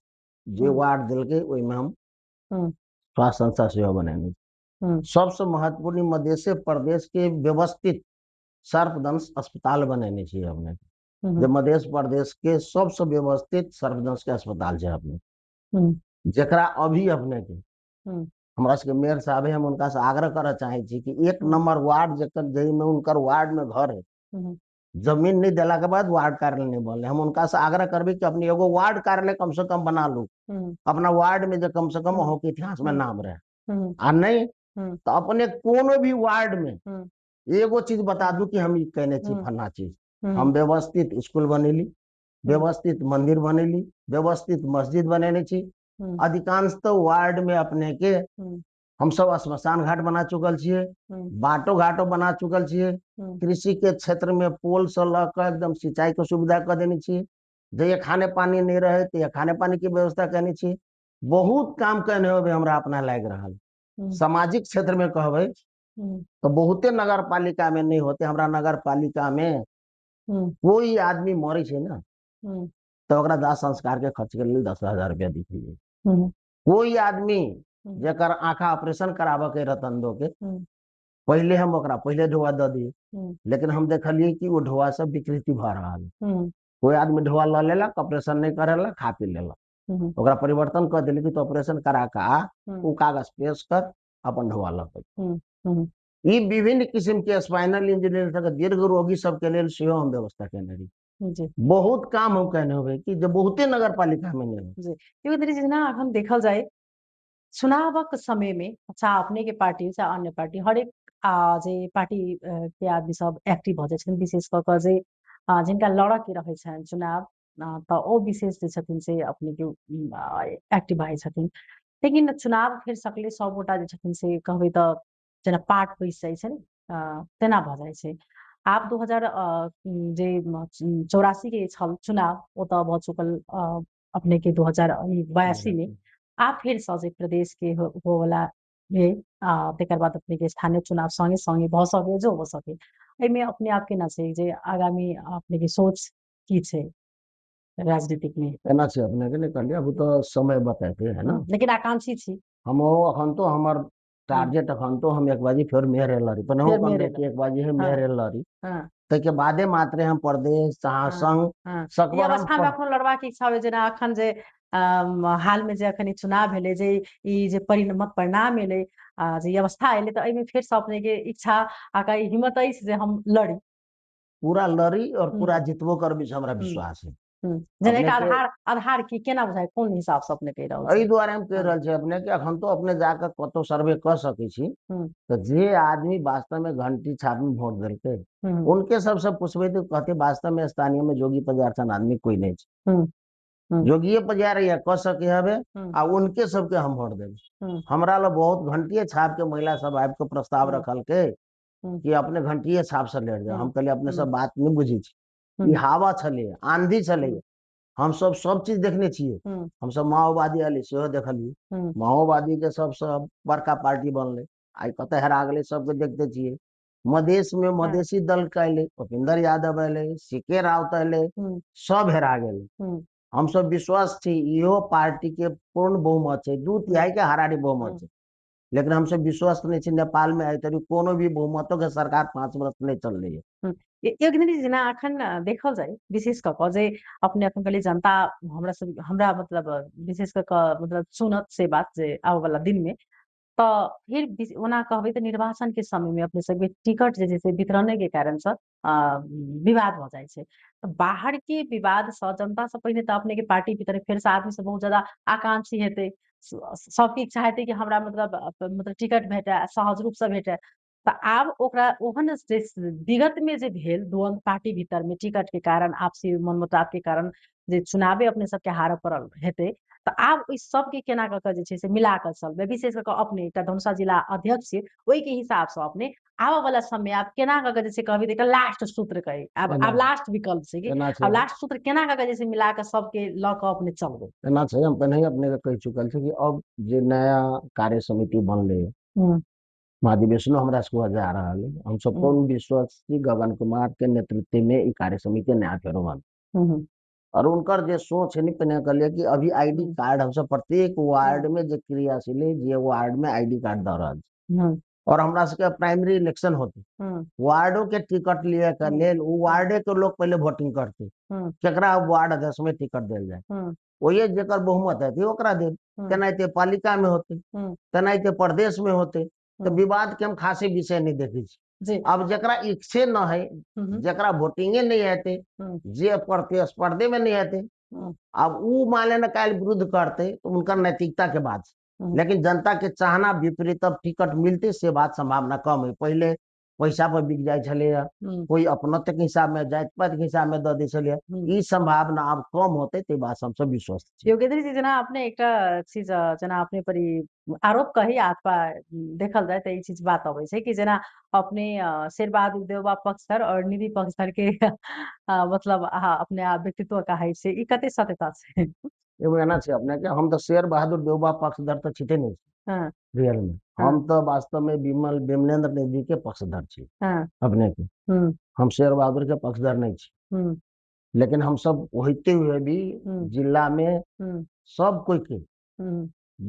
जे वार्ड दिल के वही में हम स्वास्थ्य संस्था सेवा बनाने, सबसे महत्वपूर्ण मध्य प्रदेश के व्यवस्थित सर्पदंश अस्पताल बनाने चाहिए अपने, जो मध्य प्रदेश के सबसे व्यवस्थित सर्पदंश के अस्पताल है अपने, जकरा अभी अपने के हमरा सबके मेयर साहब हम उनका से आग्रह करना चाहे छी कि 1 नंबर वार्ड जकर जही में उनकर वार्ड में घर है, जमीन नहीं दिला के बाद वार्ड कार्यालय नहीं बनले, हम उनका से आग्रह करबे कि अपनी एगो वार्ड कार्यालय कम से कम बना लो, अपना वार्ड में जो कम से कम हो के इतिहास में नाम रहे, आ नहीं तो अपने कोनो भी वार्ड में एगो चीज बता दू कि हम कहने छी फन्ना चीज, हम व्यवस्थित स्कूल बनेली, व्यवस्थित मंदिर बनेली, व्यवस्थित मस्जिद बनेने छी, अधिकांशतः वार्ड में अपने के हम सब श्मशान घाट बना चुकल छिए, बाटो घाटो बना चुकल छिए, कृषि के क्षेत्र में पोल से लकर एकदम सिंचाई के सुविधा कर देने छिए, जे खाने पानी नहीं रहे तो खाने पानी की व्यवस्था करने छिए, बहुत काम करने हो हमरा अपना लाग रहल, सामाजिक क्षेत्र में कहबे तो बहुते नगर पालिका में नहीं होते, हमरा नगर पालिका में कोई आदमी मरे छे ना तो ओकरा दाह संस्कार के खर्च के लिए 10,000 रुपया दीजिए, कोई आदमी जकर आंखा ऑपरेशन कराबे के रतन दो के पहले हम ओकरा पहले ढोआ द दी, लेकिन हम देखलिए कि वो ढोआ सब विकृति भ रहा है, कोई आदमी ढोआ ल लेलक ऑपरेशन नहीं करेला खा पी लेलक, ओकरा परिवर्तन कर दिले कि तो ऑपरेशन करा के आ वो कागज पेश कर अपन ढोआ लक, ई विभिन्न किस्म के स्पाइनल इंजीनियर तक दीर्घ रोगी सब के लिए सेहो हम व्यवस्था केने रही, बहुत काम हम कहने होबे कि जो बहुते नगर पालिका में नहीं जी ना अखन देखल जाए चुनावक समय में चाहे अपने के पार्टी चाहे अन्य पार्टी हरेक जे पार्टी के आदमी सब एक्टिव भ जाय विशेष कऽ कऽ जे जिनका लड़ऽ के रहे छनि चुनाव तऽ ओ विशेष जे छथिन से अपने के एक्टिव भए छथिन, लेकिन चुनाव फेर सकले सब गोटा जे छथिन से कहबै तऽ जेना पार्ट बैस जाइ छै ने तेना भऽ जाइ छै, आप 2084 के छल चुनाव वो तो भऽ चुकल अपने के 2082 में आप फिर से प्रदेश के हो वाला है तेकर बाद अपने के स्थानीय चुनाव संगे संगे भऽ सके जो हो सके एहिमे अपने आप के ना छै जे आगामी अपने के सोच की छै राजनीतिक में एना छै अपने के नहीं कहलिए अब तो समय बताते है ना लेकिन आकांक्षी छी हम अखन तो हमर टारगेट अखन तो हम एक बाजी फिर मेयर लड़ी पर फिर हम मेयर कम एक बाजी है हाँ। मेयर लड़ी हाँ ताहिके बादे मात्रे हम प्रदेश चाहे संघ हाँ। ई सकबर हम अवस्था में अपनो लड़बाक इच्छा होय जेना अखन जे हाल में जे अखन ई चुनाव भेलै जे ई जे मत परिणाम एलै जे ई अवस्था एलै तऽ एहिमे फेर से अपने के इच्छा आ हिम्मत अछि जे हम लड़ी पूरा लड़ी और पूरा जितबो कर भी हमरा विश्वास है जेना एक आधार की केना बुझाय कोन हिसाब से अपने कहि रहल एहि दुआरे हम कह रहल छी अपने के अखन तो अपने जाकर कतो सर्वे कर सकै छी तो जे आदमी वास्तव में घंटी छाप में वोट देलकै उनके सबसे पूछबे तो कहते वास्तव में स्थानीय में जोगी पजारसन आदमी कोई नहीं है जोगिए पजार या कह सके हवे आ उनके सबके हम वोट देब हमरा ला बहुत घंटिए छाप के महिला सब आबि के प्रस्ताव रखल के कि अपने घंटिए छाप से लेट जाओ हम कहले अपने सब बात नहीं बुझी छी ई हवा छले आंधी छले हम सब चीज देखने छिए हम सब माओवादी आले सेहो देखलिए माओवादी के सब बड़का पार्टी बनले आई कत हेरा गए सबके देखते छिए मधेश में मधेसी दल के अले उपेंद्र यादव अले सीके राउत अले सब हेरा गए हम सब विश्वास छी इहो पार्टी के पूर्ण बहुमत है 2/3 के हारारी बहुमत है लेकिन हम सब विश्वास नहीं छी नेपाल में आए तरी कोनो भी बहुमतों के सरकार 5 वर्ष नहीं चल रही है एक दिन जेना अखन देखल जाए विशेष कऽ कऽ जे अपने अखन कहलिए जनता हमरा मतलब विशेष कऽ कऽ मतलब सुनत से बात जे आबे वाला दिन में तो फिर ओना कहबै तो निर्वाचन के समय में अपने सबके टिकट जे छै वितरण के कारण से विवाद भऽ जाइ छै बाहर के विवाद से जनता से पहिने तो अपने के पार्टी भीतर फिर से आदमी से बहुत ज्यादा आकांक्षी हेतै सबके इच्छा हेतै कि हमरा मतलब टिकट भेटै सहज रूप से भेटै तऽ आब ओकरा ओहन जे विगत में जे भेल द्वंद पार्टी भीतर में टिकट के कारण आपसी मनमुटाव के कारण जे चुनावे अपने सबके हारऽ पड़ल हेतै तऽ आब ओहि सबके केना कऽ के जे छै से मिला कऽ चलबै विशेष कऽ कऽ अपने एकटा धनुषा जिला अध्यक्ष छियै ओहि के हिसाब से अपने आबऽ वाला समय आब केना कऽ के जे छै कहबै तऽ लास्ट सूत्र कही आब लास्ट विकल्प छै कि आब लास्ट सूत्र केना कऽ के जे छै मिला कऽ सबके लऽ कऽ अपने चलबै एना छै हम पहले ही अपने के कह चुकल छी कि अब जे नया कार्य समिति बनले महाधिवेशनो हमरा सबको जा रहा है हम सब पूर्ण विश्वास छी गगन कुमार के नेतृत्व में ई कार्य समिति नया फेरो बन और उनकर जे सोच है पहले कहलिए कि अभी आईडी कार्ड हम सब प्रत्येक वार्ड में जे क्रियाशील है जे वार्ड में आईडी कार्ड द रहा है और हमरा सबके प्राइमरी इलेक्शन होते वार्डो के टिकट लिए के लेल वार्डे के लोग पहले वोटिंग करते केकरा वार्ड अध्यक्ष में टिकट दिल जाए वही जेकर बहुमत है ओकरा दे तेनाहिते पालिका में होते तेनाहिते प्रदेश में होते तो विवाद के हम खासे विषय नहीं देखे छी अब जकरा इच्छे न है जकरा वोटिंगे नहीं आते जे प्रतिस्पर्धे में नहीं आते अब उ मान लेना काल विरुद्ध करते तो उनका नैतिकता के बात लेकिन जनता के चाहना विपरीत अब टिकट मिलते से बात संभावना कम है पहले पैसा पर बिक जाए कोई अपनत्व के हिसाब में जात पात के हिसाब में द दे ई संभावना अब कम होते ते बात हम सब विश्वास योगेंद्र जी जेना अपने एकटा चीज जेना अपने पर आरोप कही अथवा देखल जाए तो ई चीज बात अबै छै कि जेना अपने शेरबहादुर देउवा पक्षधर और निधि पक्षधर के मतलब अपने व्यक्तित्व कहे छै ई कते सत्यता छै एगो एना छै अपने के हम तो शेर बहादुर देउवा पक्षधर तो छिटे नहीं रियल में हम तो वास्तव में विमलेंद्र नेगी के पक्षधर छी अपने के हम शेर बहादुर के पक्षधर नहीं छी लेकिन हम सब होते हुए भी जिला में सब कोई के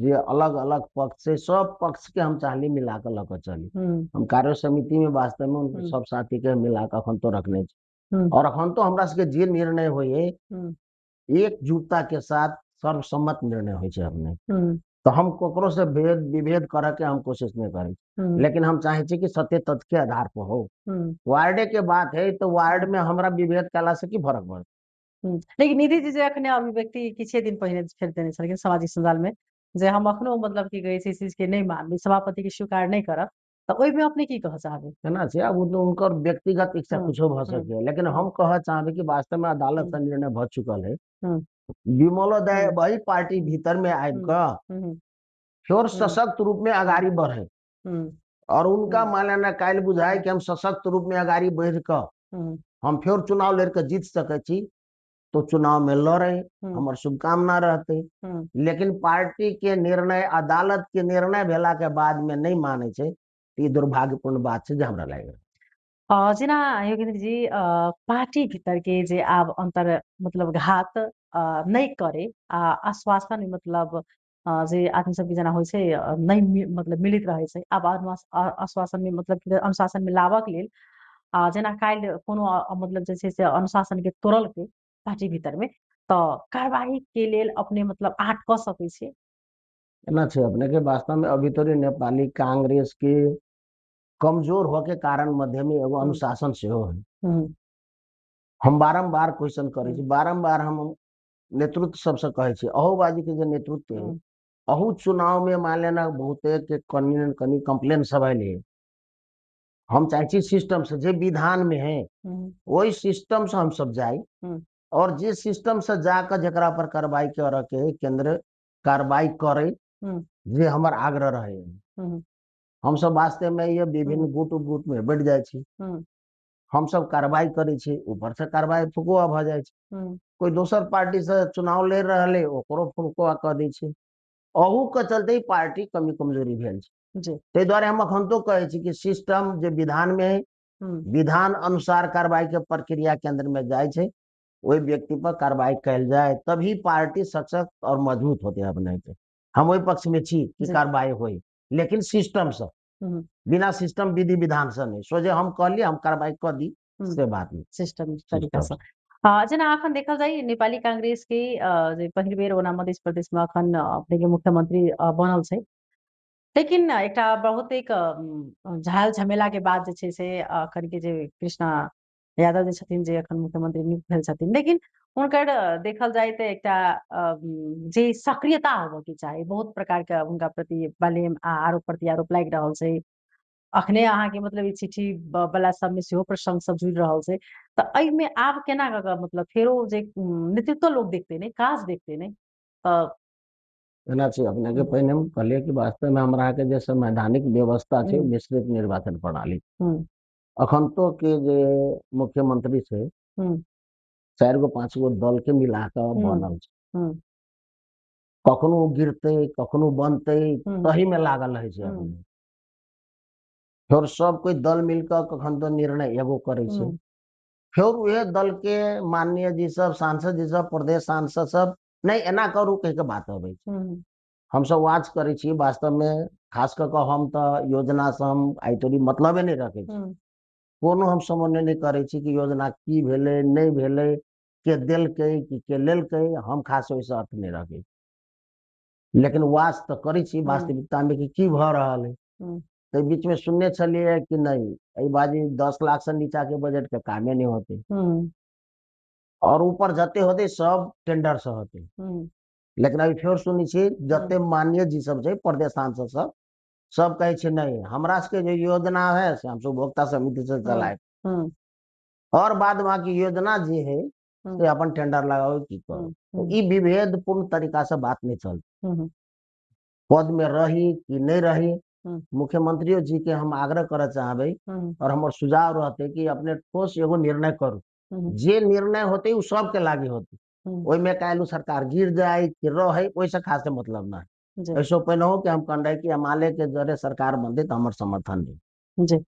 जे अलग अलग पक्ष से सब पक्ष के हम चाहली मिला कर लकर चली हम कार्य समिति में वास्तव में सब साथी के मिला कर अखन तो रखने और अखन तो हमरा सबके जे निर्णय होए एकजुटता के साथ सर्वसम्मत निर्णय हो अपने तो हम ककरो से भेद विभेद करे के हम कोशिश नहीं करें लेकिन हम चाहे कि सत्य तथ्य के आधार पर हो वार्डे के बात है तो वार्ड में हमरा विभेद कला से की फर्क पड़े लेकिन निधि जी अखने अभिव्यक्ति किछे दिन पहिने फेर देने छलखिन सामाजिक संजाल में जे हम अखनो मतलब की कहे छै इस चीज के नहीं मानबी सभापति के स्वीकार नहीं करब तो ओहि में अपने की कह चाहबे केना छै अब उनकर व्यक्तिगत इच्छा कुछो भ सके लेकिन हम कह चाहबे कि वास्तव में अदालत से निर्णय भ चुकल है विमलोदय वही पार्टी भीतर में आबि क फिर सशक्त रूप में आगाड़ी बढ़े और उनका मानना काल बुझाए कि हम सशक्त रूप में अगाड़ी बढ़ कर हम फिर चुनाव लड़ कर जीत सके छी, तो चुनाव में लड़े, हमार शुभकामना रहते। लेकिन पार्टी के निर्णय, अदालत के निर्णय भेला के बाद में नहीं माने छे, ये दुर्भाग्यपूर्ण बात है, हमरा लगे। जेना योगेन्द्र जी पार्टी भीतर के जे आब अंतर मतलब घात नहीं करे आश्वासन मतलब जे आदमी सब जना होइ छै नहीं मतलब मिलित रहे छै, आब आश्वासन में मतलब अनुशासन में लाबक लेल जेना काल्हि कोनो मतलब जे छै से अनुशासन के तोड़ल के पार्टी भीतर में, तो कार्रवाई के लेल अपने मतलब आट क सकै छै। एना छे अपने के वास्तव में अभी तो नेपाली कांग्रेस के कमजोर हो के कारण मध्य में एगो अनुशासन से हो है। हम बारंबार क्वेश्चन करे छी, बारंबार हम नेतृत्व सबसे कहे छी, अहोबाजी के जो नेतृत्व है, अहू चुनाव में मान लेना बहुते के कनी कंप्लेन सब आए, हम चाहे छी सिस्टम से जे विधान में है वही सिस्टम से हम सब जाए, और जे सिस्टम से जाकर जरा पर कार्रवाई करे के केंद्र कार्रवाई करे, जे हमार आग्रह रहे। हम सब वास्तव में ये विभिन्न गुट में बैठ जाए छी, हम सब कार्रवाई करे छी, ऊपर से कार्रवाई फुकुआ भ जाए छै, कोई दोसर पार्टी से चुनाव ले रहे ओकरो फुकुआ क दै छै, अहू के चलते ही पार्टी कमी कमजोरी भेल छै। ते द्वारे हम अखन तो कहे छी कि सिस्टम जे विधान में है, विधान अनुसार कार्रवाई के प्रक्रिया केंद्र में जाए छै, वही व्यक्ति पर कार्रवाई कैल जाए, तभी पार्टी सशक्त और मजबूत होते हैं अपने के। हम वही पक्ष में छी कि कार्रवाई होई, लेकिन सिस्टम से, बिना सिस्टम विधि विधान से नहीं, सोचे हम कहलिए हम कार्रवाई कर दी से बात नहीं, सिस्टम तरीका से। जेना अखन देखल जाए नेपाली कांग्रेस के जे पहिल बेर ओना मध्य प्रदेश में अखन अपने के मुख्यमंत्री बनल छै, लेकिन एकटा बहुत एक झाल झमेला के बाद जे छै से अखन के जे कृष्णा यादव जे छथिन जे अखन मुख्यमंत्री नियुक्त भेल छथिन, लेकिन हुनकर देखल जाए तो एकटा जे सक्रियता होबे के चाही, बहुत प्रकार के उनका प्रति ब्लेम आरोप प्रत्यारोप लागि रहल छै, अखने अहाँ के मतलब चिट्ठी वाला सब में सेहो प्रसंग सब जुड़ रहल छै, तो एहि में आब केना क मतलब फेरो जे नेतृत्व लोग देखते नहीं, काज देखते नहीं, एना छै अपने के पहिने हम कहलिए कि वास्तव में हमरा के जे संवैधानिक व्यवस्था छै मिश्रित निर्वाचन प्रणाली, अखन तो के जे मुख्यमंत्री छै 4 गो 5 गो दल के मिला के बनल छै, कखनो गिरते कखनो बनते तही में लागल रहे छै अपने, फिर सब कोई दल मिलकर कखन तो निर्णय एगो करे छै, फिर वह दल के माननीय जी सब, सांसद जी सब, प्रदेश सांसद सब नहीं एना करू कह के बात अबै छै, हम सब वाच करे छी, वास्तव में खास कर हम तो योजना से हम आई तोरी मतलब नहीं रखे छी, कोनो हम समन्वय नहीं करे छी कि योजना की भेले नहीं भेले, के देलकै कि के लेलकै, हम खास वैसे अर्थ नहीं रखे, लेकिन वाच तो करे छी वास्तविकता में कि की भ रहल है। तो बीच में सुनने चलिए कि नहीं यही बाजी 10 लाख से नीचा के बजट के कामे नहीं होते, और ऊपर जते होते सब टेंडर से होते, लेकिन अभी फिर सुनी छी जते माननीय जी सब छै प्रदेश सांसद सब कहे छै नहीं हमरा के जो योजना है से हम उपभोक्ता समिति से चलाए, और बाद बाकी योजना जी है से अपन टेंडर लगाओ की करो, तो ई विभेदपूर्ण तरीका से बात नहीं चलती, पद में रही कि नहीं रही, मुख्यमंत्री जी के हम आग्रह करे चाहबे और हमार सुझाव रहते कि अपने ठोस एगो निर्णय करू, जे निर्णय होते उ सबके लागे होते, ओहि में कालू सरकार गिर जाए कि रहे वैसे खास मतलब ना, ऐसो पहले हो कि हम कह रहे कि हिमालय के जरे सरकार बनते तो हमार समर्थन नहीं,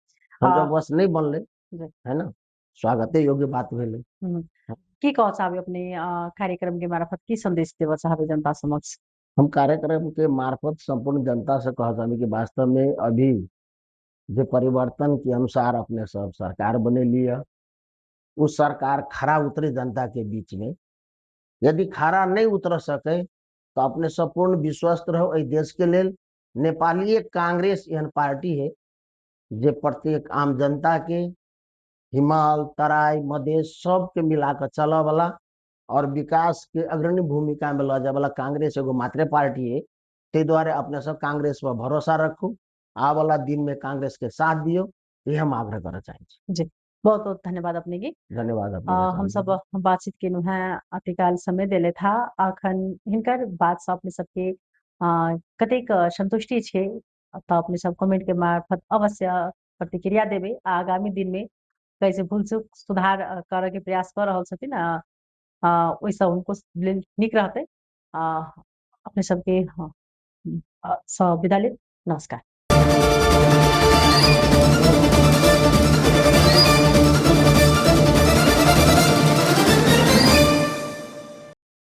हम जब बस नहीं बनले है ना, स्वागत योग्य बात भेले। की कह चाहबे अपने कार्यक्रम के मार्फत की संदेश देवा चाहबे जनता समक्ष? हम कार्यक्रम के मार्फत संपूर्ण जनता से कह चाहबे कि वास्तव में अभी जो परिवर्तन के अनुसार अपने सब सरकार बने लिया, उस सरकार खरा उतरे जनता के बीच में, यदि खरा नहीं उतर सके तो अपने संपूर्ण विश्वस्त रहो इस देश के लेल, नेपाली कांग्रेस एहन पार्टी है जे प्रत्येक आम जनता के हिमाल तराई मधेश सबके मिलाकर चला वाला और विकास के अग्रणी भूमिका में ला जाए वाला कांग्रेस एगो मात्र पार्टी है, ते द्वारे अपने सब कांग्रेस पर भरोसा रखू, आ वाला दिन में कांग्रेस के साथ दियो, ये हम आग्रह करना चाहिए। जी बहुत बहुत धन्यवाद अपने की, धन्यवाद अपने हम सब बातचीत के है अतिकाल समय देले था, अखन हिनकर बात से अपने सबके कतेक संतुष्टि छे तो अपने सब कमेंट के मार्फत अवश्य प्रतिक्रिया देबे। आगामी दिन में कैसे भूल चूक सुधार करे के प्रयास कर रहल छथिन वैसे उनको लेल निक रहते। अपने सबके विदा लेब। नमस्कार।